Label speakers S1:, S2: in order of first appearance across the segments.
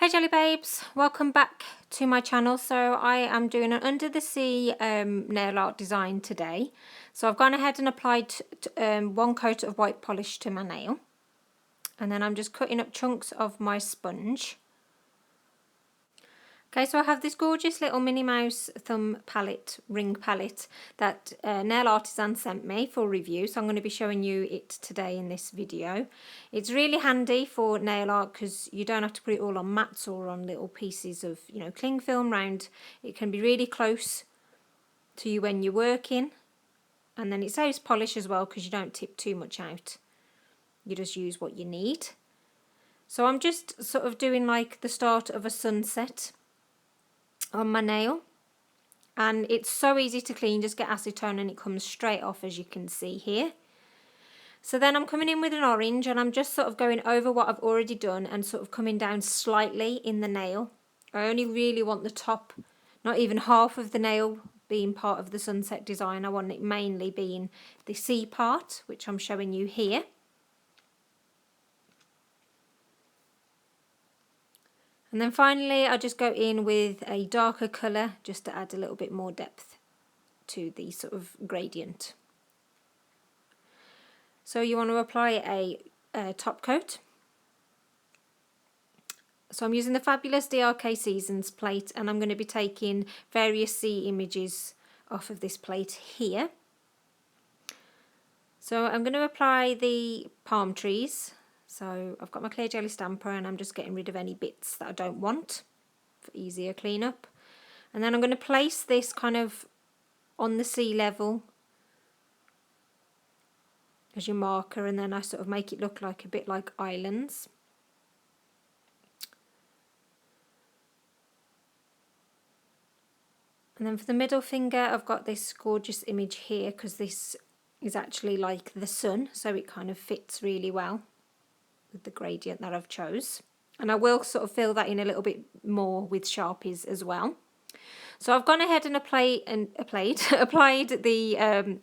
S1: Hey Jelly Babes, welcome back to my channel. So I am doing an under the sea nail art design today. So I've gone ahead and applied one coat of white polish to my nail, and then I'm just cutting up chunks of my sponge. Okay, so I have this gorgeous little Minnie Mouse thumb palette, ring palette, that Nail Artisan sent me for review. So I'm going to be showing you it today in this video. It's really handy for nail art because you don't have to put it all on mats or on little pieces of, cling film round. It can be really close to you when you're working. And then it saves polish as well because you don't tip too much out. You just use what you need. So I'm just sort of doing like the start of a sunset on my nail, and it's so easy to clean. Just get acetone and it comes straight off, as you can see here. So then I'm coming in with an orange and I'm just sort of going over what I've already done and sort of coming down slightly in the nail. I only really want the top, not even half of the nail being part of the sunset design. I want it mainly being the C part, which I'm showing you here. And then finally I just go in with a darker colour just to add a little bit more depth to the sort of gradient. So you want to apply a top coat. So I'm using the fabulous DRK Seasons plate, and I'm going to be taking various sea images off of this plate here. So I'm going to apply the palm trees. So I've got my clear jelly stamper and I'm just getting rid of any bits that I don't want for easier cleanup. And then I'm going to place this kind of on the sea level as your marker, and then I sort of make it look like a bit like islands. And then for the middle finger I've got this gorgeous image here because this is actually like the sun, so it kind of fits really well with the gradient that I've chose. And I will sort of fill that in a little bit more with Sharpies as well. So I've gone ahead and applied the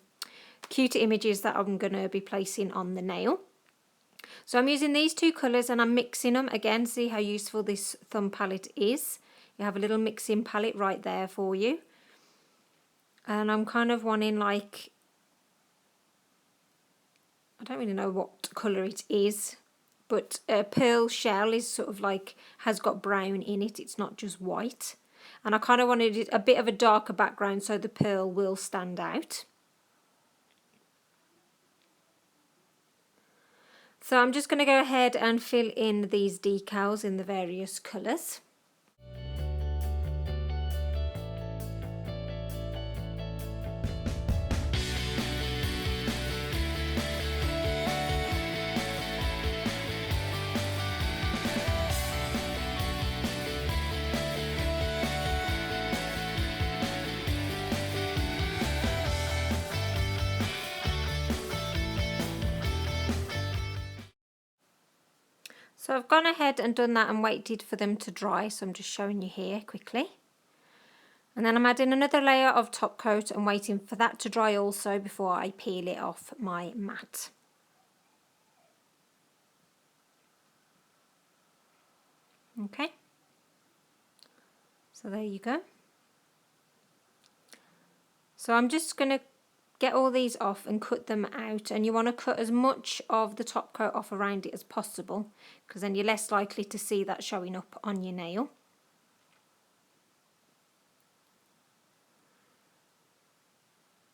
S1: cuter images that I'm going to be placing on the nail. So I'm using these two colours and I'm mixing them. Again, see how useful this thumb palette is. You have a little mixing palette right there for you. And I'm kind of wanting, like, I don't really know what colour it is, but pearl shell is sort of like, has got brown in it. It's not just white. And I kind of wanted it a bit of a darker background so the pearl will stand out. So I'm just going to go ahead and fill in these decals in the various colours. So I've gone ahead and done that and waited for them to dry, so I'm just showing you here quickly. And then I'm adding another layer of top coat and waiting for that to dry also before I peel it off my mat. Okay, so there you go. So I'm just going to get all these off and cut them out, and you want to cut as much of the top coat off around it as possible because then you're less likely to see that showing up on your nail.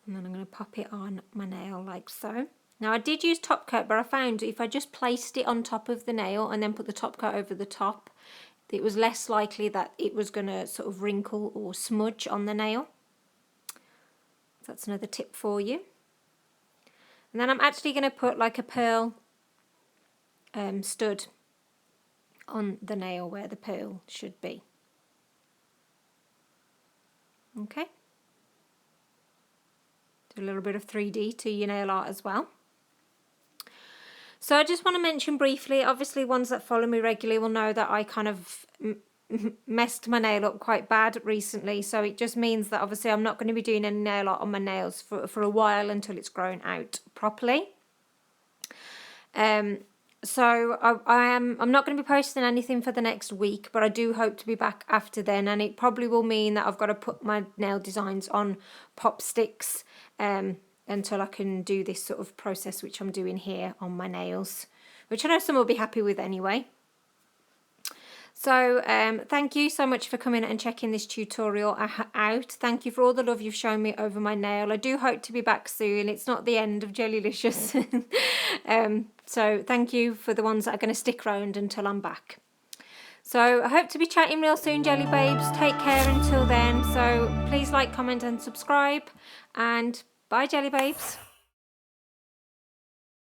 S1: And then I'm going to pop it on my nail like so. Now I did use top coat, but I found if I just placed it on top of the nail and then put the top coat over the top, it was less likely that it was going to sort of wrinkle or smudge on the nail. That's another tip for you. And then I'm actually going to put like a pearl stud on the nail where the pearl should be. Okay. Do a little bit of 3D to your nail art as well. So I just want to mention briefly, obviously ones that follow me regularly will know that I kind of messed my nail up quite bad recently, so it just means that obviously I'm not going to be doing any nail art on my nails for a while until it's grown out properly. So I'm not going to be posting anything for the next week, but I do hope to be back after then, and it probably will mean that I've got to put my nail designs on pop sticks until I can do this sort of process which I'm doing here on my nails, which I know some will be happy with anyway. So thank you so much for coming and checking this tutorial out. Thank you for all the love you've shown me over my nail. I do hope to be back soon. It's not the end of Gelulicious. So thank you for the ones that are going to stick around until I'm back. So I hope to be chatting real soon, Jelly Babes. Take care until then. So please like, comment and subscribe. And bye, Jelly Babes.